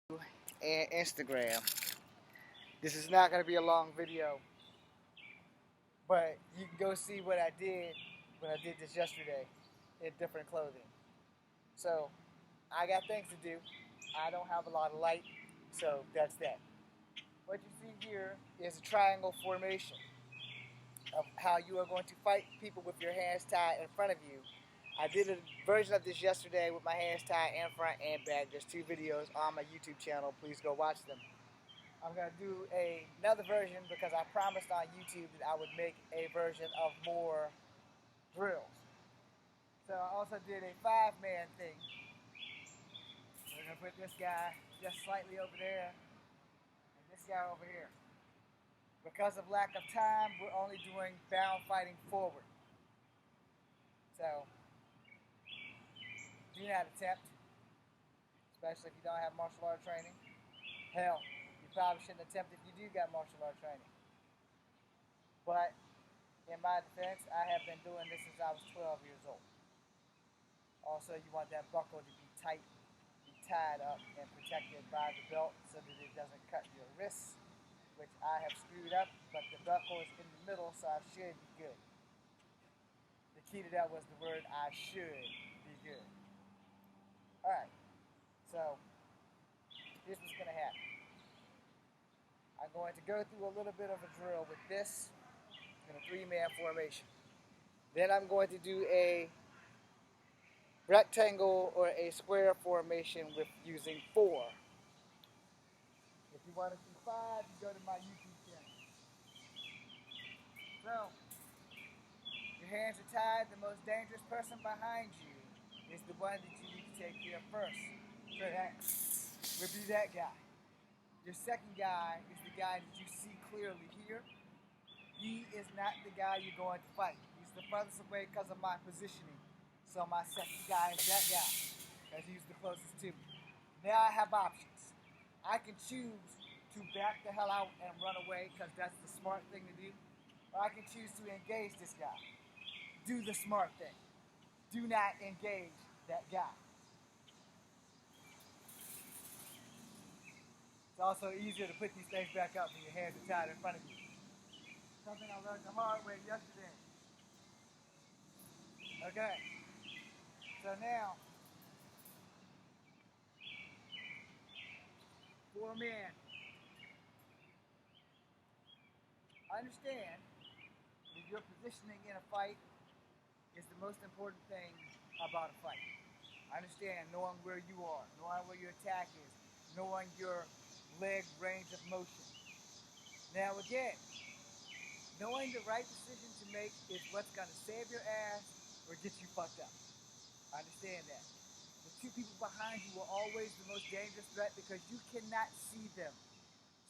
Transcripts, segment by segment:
and Instagram. This is not going to be a long video, but you can go see what I did when I did this yesterday in different clothing. So I got things to do. I don't have a lot of light, so that's that. What you see here is a triangle formation of how you are going to fight people with your hands tied in front of you. I did a version of this yesterday with my hands tied in front and back. There's 2 videos on my YouTube channel. Please go watch them. I'm going to do another version because I promised on YouTube that I would make a version of more drills. So I also did a 5-man thing. We're going to put this guy just slightly over there and this guy over here. Because of lack of time, we're only doing bound fighting forward. So do not attempt, especially if you don't have martial art training. Hell, you probably shouldn't attempt if you do got martial art training. But in my defense, I have been doing this since I was 12 years old. Also, you want that buckle to be tight, be tied up and protected by the belt so that it doesn't cut your wrists, which I have screwed up, but the buckle is in the middle, so I should be good. The key to that was the word I should be good. Alright, so here's what's going to happen. I'm going to go through a little bit of a drill with this in a 3-man formation. Then I'm going to do a rectangle or a square formation with using 4. If you want to see 5, you go to my YouTube channel. So, your hands are tied. The most dangerous person behind you is the one that you need to take care of first. So that would be that guy. Your second guy is the guy that you see clearly here. He is not the guy you're going to fight. He's the furthest away because of my positioning. So my second guy is that guy, because he's the closest to me. Now I have options. I can choose to back the hell out and run away, because that's the smart thing to do. Or I can choose to engage this guy. Do the smart thing. Do not engage that guy. It's also easier to put these things back up when your hands are tied in front of you. Something I learned the hard way yesterday. Okay. So now, 4 men. Understand that your positioning in a fight is the most important thing about a fight. Understand knowing where you are, knowing where your attack is, knowing your leg range of motion. Now again, knowing the right decision to make is what's going to save your ass or get you fucked up. Understand that. The 2 people behind you are always the most dangerous threat because you cannot see them.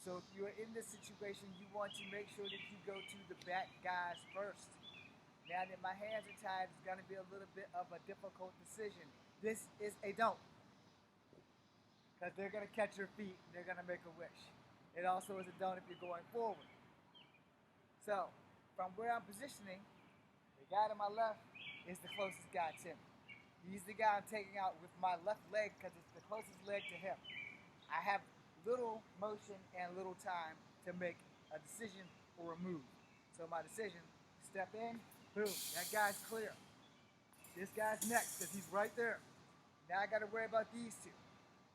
So if you're in this situation, you want to make sure that you go to the back guys first. Now that my hands are tied, it's going to be a little bit of a difficult decision. This is a don't. Because they're going to catch your feet and they're going to make a wish. It also is a don't if you're going forward. So, from where I'm positioning, the guy to my left is the closest guy to me. He's the guy I'm taking out with my left leg because it's the closest leg to him. I have little motion and little time to make a decision or a move. So my decision, step in, boom, that guy's clear. This guy's next because he's right there. Now I got to worry about these 2.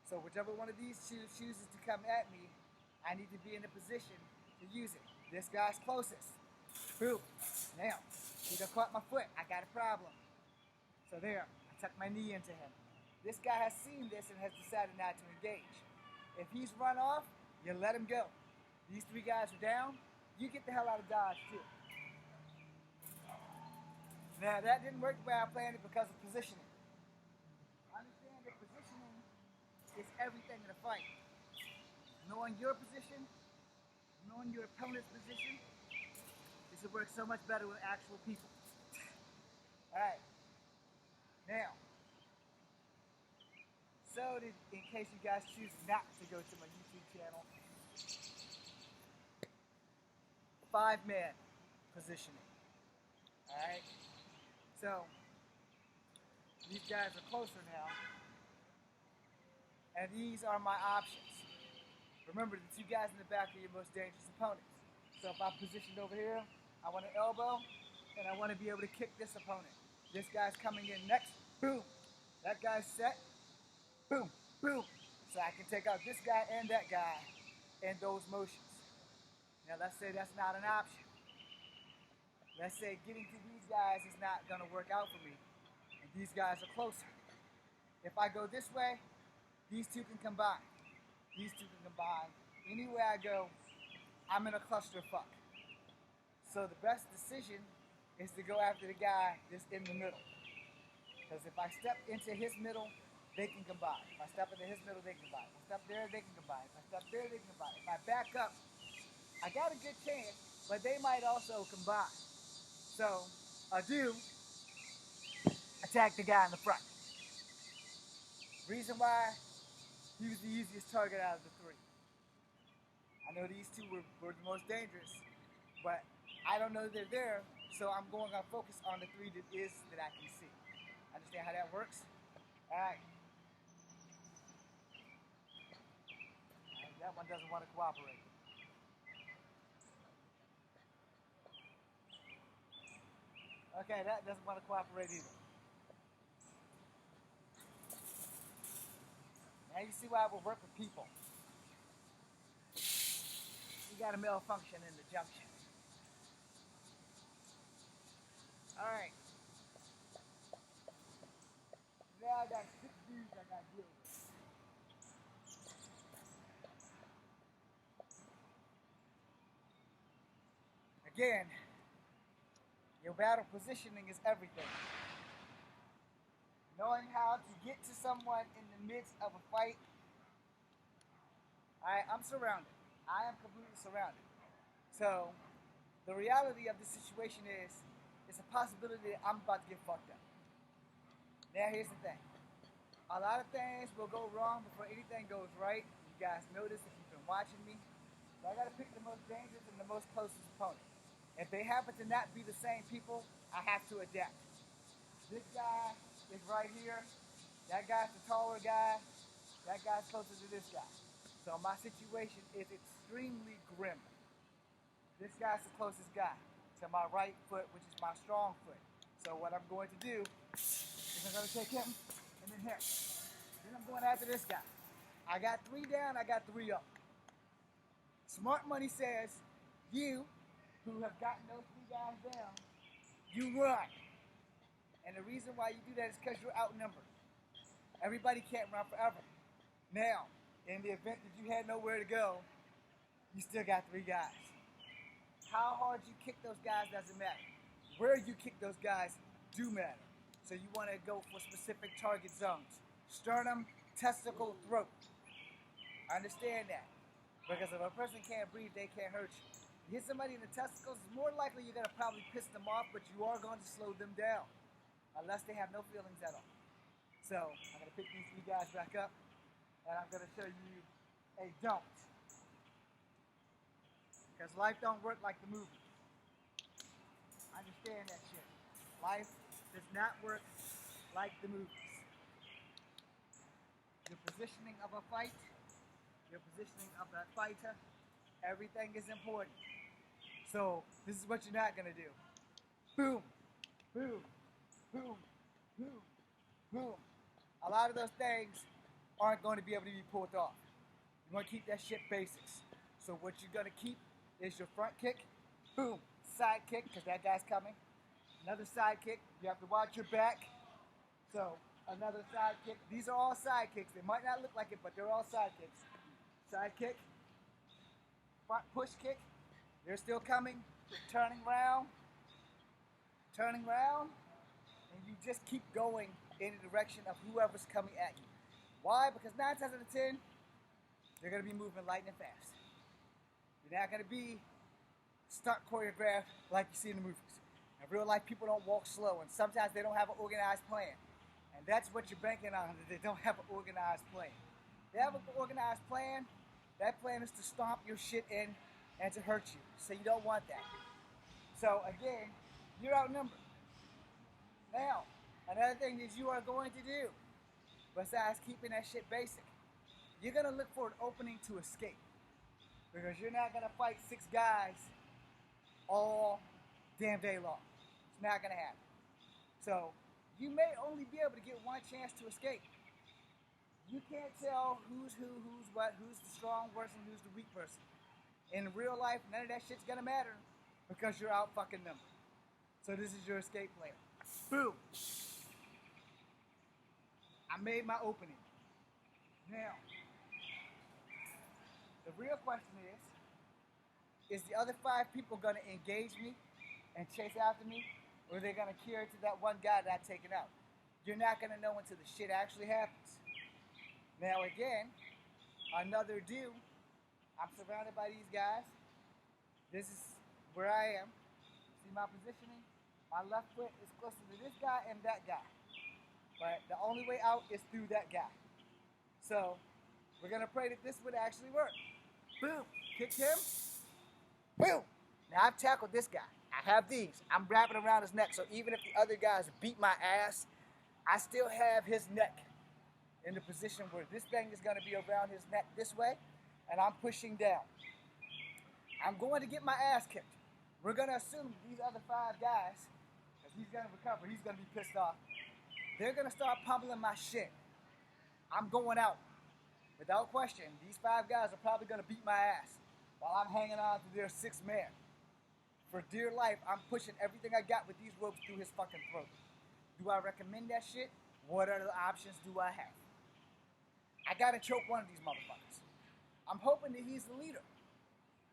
So whichever one of these 2 chooses to come at me, I need to be in a position to use it. This guy's closest. Boom. Now, he done caught my foot. I got a problem. So there, I tuck my knee into him. This guy has seen this and has decided not to engage. If he's run off, you let him go. These 3 guys are down. You get the hell out of Dodge too. Now that didn't work the way I planned it because of positioning. Understand that positioning is everything in a fight. Knowing your position, knowing your opponent's position, this will work so much better with actual people. Alright. Now, so that in case you guys choose not to go to my YouTube channel, 5-man positioning. Alright? So, these guys are closer now. And these are my options. Remember, the two guys in the back are your most dangerous opponents. So if I'm positioned over here, I want to elbow, and I want to be able to kick this opponent. This guy's coming in next, boom. That guy's set, boom, boom. So I can take out this guy and that guy in those motions. Now let's say that's not an option. Let's say getting to these guys is not going to work out for me, and these guys are closer. If I go this way, these two can combine. These two can combine. Anywhere I go, I'm in a clusterfuck. So the best decision is to go after the guy that's in the middle. Because if I step into his middle, they can combine. If I step into his middle, they can combine. If I step there, they can combine. If I step there, they can combine. If I back up, I got a good chance, but they might also combine. So I do attack the guy in the front. Reason why, he was the easiest target out of the three. I know these two were the most dangerous, but I don't know they're there, so I'm going to focus on the three that I can see. Understand how that works? All right. That one doesn't want to cooperate. Okay, that doesn't want to cooperate either. Now you see why I will work with people. You got a malfunction in the junction. All right. Now I got 6 dudes I got to deal with. Again, your battle positioning is everything. Knowing how to get to someone in the midst of a fight. I'm surrounded. I am completely surrounded. So, the reality of the situation is, it's a possibility that I'm about to get fucked up. Now, here's the thing. A lot of things will go wrong before anything goes right. You guys know this if you've been watching me. So I gotta pick the most dangerous and the most closest opponent. If they happen to not be the same people, I have to adapt. This guy is right here. That guy's the taller guy. That guy's closer to this guy. So my situation is extremely grim. This guy's the closest guy to my right foot, which is my strong foot. So what I'm going to do is I'm going to take him and then him. Then I'm going after this guy. I got 3 down, I got 3 up. Smart money says you, who have gotten those 3 guys down, you run. And the reason why you do that is because you're outnumbered. Everybody can't run forever. Now, in the event that you had nowhere to go, you still got 3 guys. How hard you kick those guys doesn't matter. Where you kick those guys do matter. So you want to go for specific target zones. Sternum, testicle, throat. Understand that. Because if a person can't breathe, they can't hurt you. You hit somebody in the testicles, it's more likely you're going to probably piss them off, but you are going to slow them down. Unless they have no feelings at all. So, I'm going to pick these 3 guys back up, and I'm going to show you a don't. Because life don't work like the movies. Understand that shit. Life does not work like the movies. Your positioning of a fight, your positioning of that fighter, everything is important. So, this is what you're not going to do. Boom, boom, boom, boom, boom. A lot of those things aren't going to be able to be pulled off. You want to keep that shit basics. So what you're going to keep is your front kick, boom, side kick, because that guy's coming. Another side kick. You have to watch your back. So another side kick. These are all side kicks. They might not look like it, but they're all side kicks. Side kick, front push kick. They're still coming. Turning round, and you just keep going in the direction of whoever's coming at you. Why? Because 9 times out of 10, they're going to be moving lightning fast. You're not going to be stunt choreographed like you see in the movies. In real life, people don't walk slow, and sometimes they don't have an organized plan. And that's what you're banking on, that they don't have an organized plan. They have an organized plan. That plan is to stomp your shit in and to hurt you. So you don't want that. So again, you're outnumbered. Now, another thing that you are going to do, besides keeping that shit basic, you're gonna look for an opening to escape because you're not gonna fight 6 guys all damn day long. It's not gonna happen. So you may only be able to get one chance to escape. You can't tell who's who, who's what, who's the strong person, who's the weak person. In real life, none of that shit's gonna matter because you're out fucking numbered. So this is your escape plan. Boom. I made my opening. Now, the real question is the other 5 people gonna engage me and chase after me, or are they gonna carry to that one guy that I've taken out? You're not gonna know until the shit actually happens. Now again, another do. I'm surrounded by these guys. This is where I am. See my positioning? My left foot is closer to this guy and that guy. But the only way out is through that guy. So we're gonna pray that this would actually work. Boom, kick him. Boom. Now I've tackled this guy. I have these. I'm wrapping around his neck. So even if the other guys beat my ass, I still have his neck in the position where this thing is gonna be around his neck this way, and I'm pushing down. I'm going to get my ass kicked. We're gonna assume these other 5 guys, because he's gonna recover, he's gonna be pissed off. They're gonna start pummeling my shit. I'm going out. Without question, these 5 guys are probably gonna beat my ass while I'm hanging on to their 6th man. For dear life, I'm pushing everything I got with these ropes through his fucking throat. Do I recommend that shit? What other options do I have? I gotta choke one of these motherfuckers. I'm hoping that he's the leader.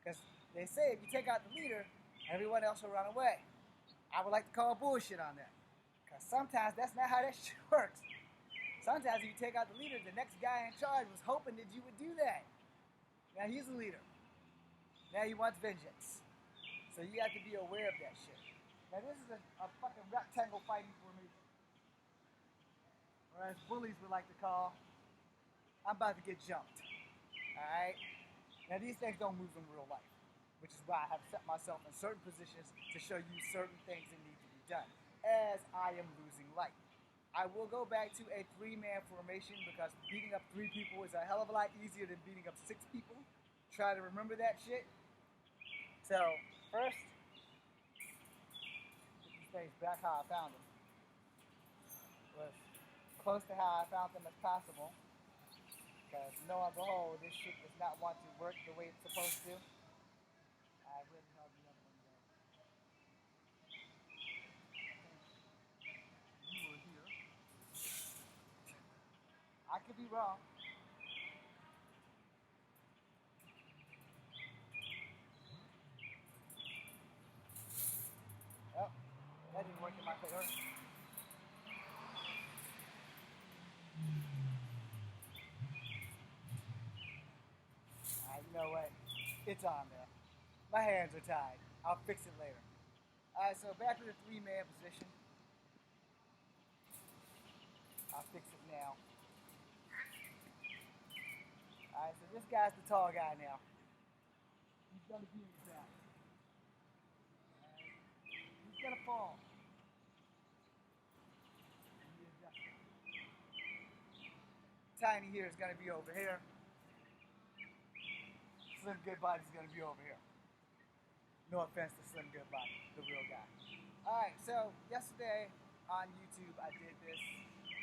Because they say if you take out the leader, everyone else will run away. I would like to call bullshit on that. Because sometimes that's not how that shit works. Sometimes if you take out the leader, the next guy in charge was hoping that you would do that. Now he's the leader. Now he wants vengeance. So you have to be aware of that shit. Now this is a fucking rectangle fighting formation. Or as bullies would like to call, I'm about to get jumped. Alright? Now these things don't move in real life, which is why I have set myself in certain positions to show you certain things that need to be done, as I am losing light. I will go back to a 3-man formation because beating up 3 people is a hell of a lot easier than beating up 6 people. Try to remember that shit. So, first, put these things back how I found them. Was close to how I found them as possible. Because, lo and behold, this shit does not want to work the way it's supposed to. I really held the other one down. You were here. I could be wrong. Oh, that didn't work in my favor. You know what? It's on there. My hands are tied. I'll fix it later. Alright, so back to the 3-man position. I'll fix it now. Alright, so this guy's the tall guy now. He's gonna be in his back. He's gonna fall. Tiny here is gonna be over here. Slim Goodbody's gonna be over here. No offense to Slim Goodbody, the real guy. Alright, so yesterday on YouTube I did this.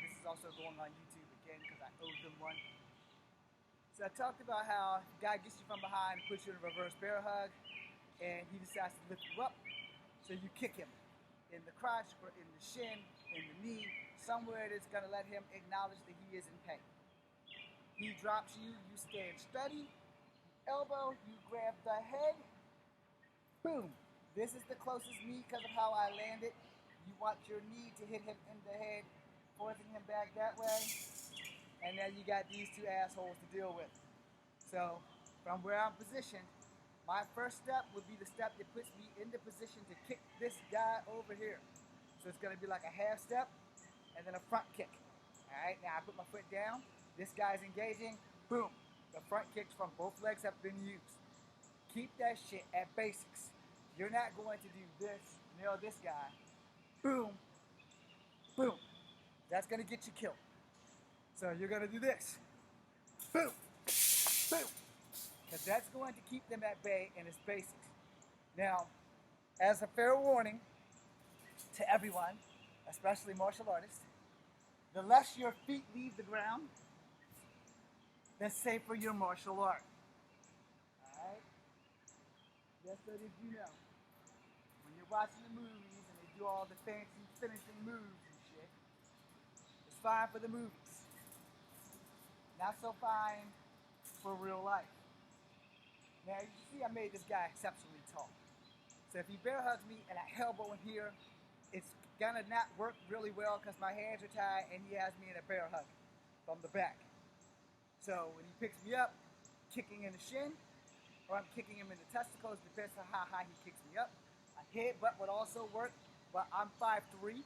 This is also going on YouTube again because I owed them one. So I talked about how a guy gets you from behind, puts you in a reverse bear hug, and he decides to lift you up. So you kick him in the crotch or in the shin, in the knee, somewhere that's gonna let him acknowledge that he is in pain. He drops you, you stand steady. Elbow, you grab the head, boom. This is the closest knee because of how I landed. You want your knee to hit him in the head, forcing him back that way. And then you got these 2 assholes to deal with. So, from where I'm positioned, my first step would be the step that puts me in the position to kick this guy over here. So it's gonna be like a half step, and then a front kick. Alright, now I put my foot down, this guy's engaging, boom. The front kicks from both legs have been used. Keep that shit at basics. You're not going to do this, nail this guy, boom, boom. That's gonna get you killed. So you're gonna do this, boom, boom. Because that's going to keep them at bay and it's basics. Now, as a fair warning to everyone, especially martial artists, the less your feet leave the ground, the safer your martial art. Alright? Just so that you know, when you're watching the movies and they do all the fancy finishing moves and shit, it's fine for the movies. Not so fine for real life. Now you see I made this guy exceptionally tall. So if he bear hugs me and I elbow in here, it's gonna not work really well because my hands are tied and he has me in a bear hug from the back. So when he picks me up, kicking in the shin, or I'm kicking him in the testicles, depends on how high he kicks me up. A headbutt would also work, but I'm 5'3",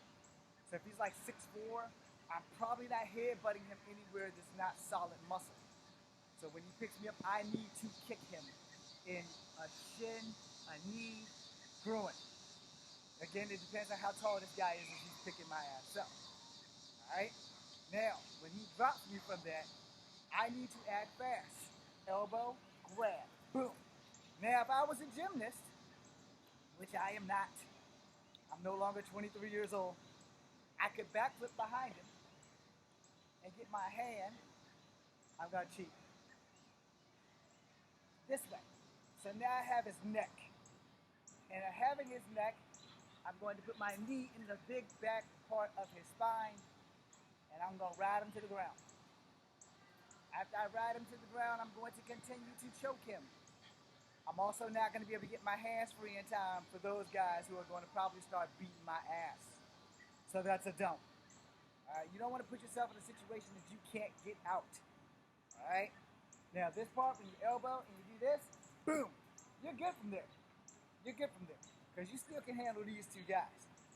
so if he's like 6'4", I'm probably not headbutting him anywhere that's not solid muscle. So when he picks me up, I need to kick him in a shin, a knee, groin. Again, it depends on how tall this guy is if he's picking my ass up. Alright? Now, when he drops me from that, I need to act fast. Elbow, grab, boom. Now, if I was a gymnast, which I am not, I'm no longer 23 years old, I could backflip behind him and get my hand, I'm gonna cheat, this way. So now I have his neck. And having his neck, I'm going to put my knee in the big back part of his spine, and I'm going to ride him to the ground. After I ride him to the ground, I'm going to continue to choke him. I'm also not going to be able to get my hands free in time for those guys who are going to probably start beating my ass. So that's a don't. You don't want to put yourself in a situation that you can't get out. Alright? Now this part, when you elbow and you do this, boom, you're good from there. You're good from there. Because you still can handle these two guys.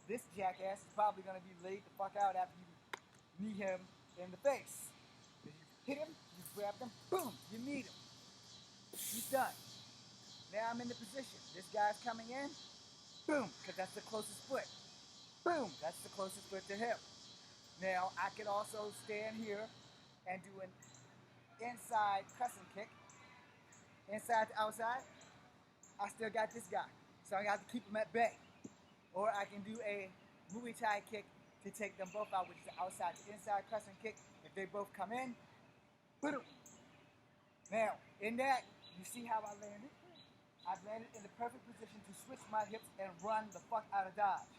This jackass is probably going to be laid the fuck out after you knee him in the face. If you hit him, you grab him, boom, you knee him. He's done. Now I'm in the position. This guy's coming in, boom, because that's the closest foot. Boom, that's the closest foot to him. Now I can also stand here and do an inside crescent kick. Inside to outside, I still got this guy. So I got to keep him at bay. Or I can do a Muay Thai kick to take them both out, which is the outside to inside crescent kick. If they both come in, boom. Now, in that, you see how I landed? I've landed in the perfect position to switch my hips and run the fuck out of dodge.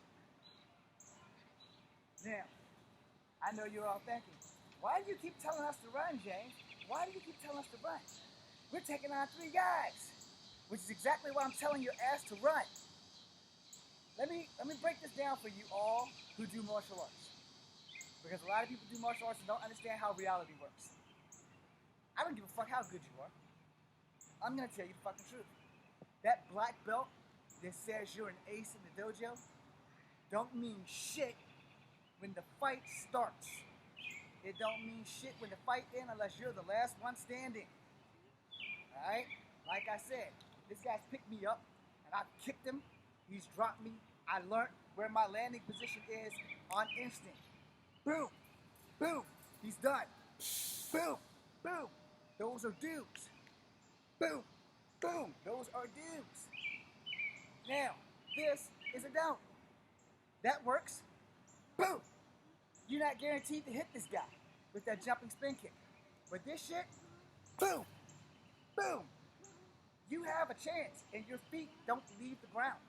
Now, I know you're all thinking, why do you keep telling us to run, James? Why do you keep telling us to run? We're taking on 3 guys, which is exactly why I'm telling your ass to run. Let me break this down for you all who do martial arts. Because a lot of people do martial arts and don't understand how reality works. I don't give a fuck how good you are. I'm gonna tell you the fucking truth. That black belt that says you're an ace in the dojo don't mean shit when the fight starts. It don't mean shit when the fight ends unless you're the last one standing. Alright? Like I said, this guy's picked me up and I've kicked him. He's dropped me. I learned where my landing position is on instinct. Boom. Boom. He's done. Boom. Boom. Those are dudes. Boom. Boom. Those are dudes. Now, this is a don't. That works. Boom. You're not guaranteed to hit this guy with that jumping spin kick. But this shit, boom. Boom. You have a chance and your feet don't leave the ground.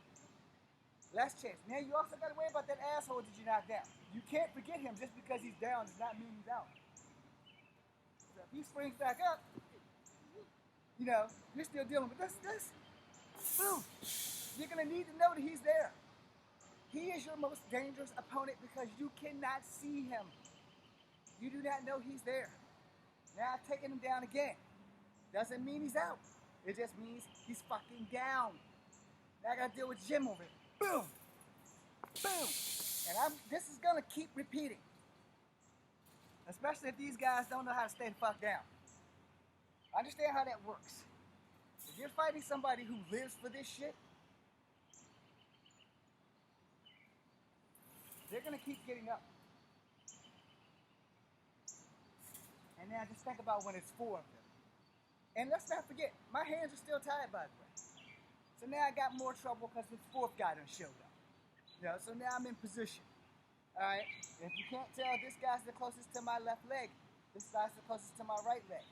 Last chance. Now you also got to worry about that asshole that you knocked down. You can't forget him just because he's down does not mean he's out. So if he springs back up, you know, you're still dealing with this. Boom. You're going to need to know that he's there. He is your most dangerous opponent because you cannot see him. You do not know he's there. Now I've taken him down again. Doesn't mean he's out. It just means he's fucking down. Now I gotta deal with Jim over here. Boom! Boom! And this is gonna keep repeating. Especially if these guys don't know how to stay the fuck down. Understand how that works. If you're fighting somebody who lives for this shit, they're gonna keep getting up. And now just think about when it's 4 of them. And let's not forget, my hands are still tied, by the way. So now I got more trouble because this fourth guy done showed up. You know, so now I'm in position. All right. If you can't tell, this guy's the closest to my left leg. This guy's the closest to my right leg.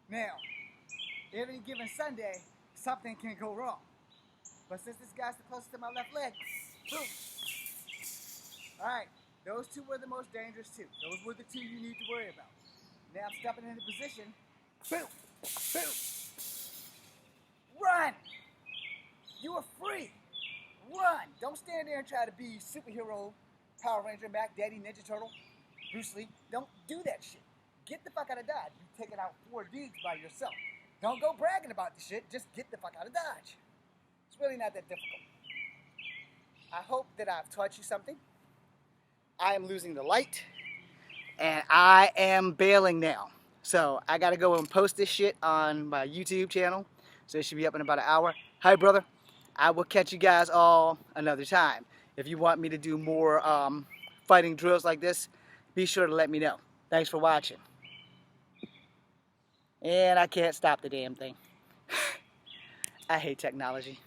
Now, every given Sunday, something can go wrong. But since this guy's the closest to my left leg, boom. All right. Those two were the most dangerous two. Those were the two you need to worry about. Now I'm stepping into position. Boom! Boom! Run! You are free. Run! Don't stand there and try to be superhero, Power Ranger, Mac Daddy, Ninja Turtle, Bruce Lee. Don't do that shit. Get the fuck out of Dodge. You've taken out 4 dudes by yourself. Don't go bragging about the shit. Just get the fuck out of Dodge. It's really not that difficult. I hope that I've taught you something. I am losing the light, and I am bailing now. So I gotta go and post this shit on my YouTube channel. So it should be up in about an hour. Hi, brother. I will catch you guys all another time. If you want me to do more fighting drills like this, be sure to let me know. Thanks for watching. And I can't stop the damn thing. I hate technology.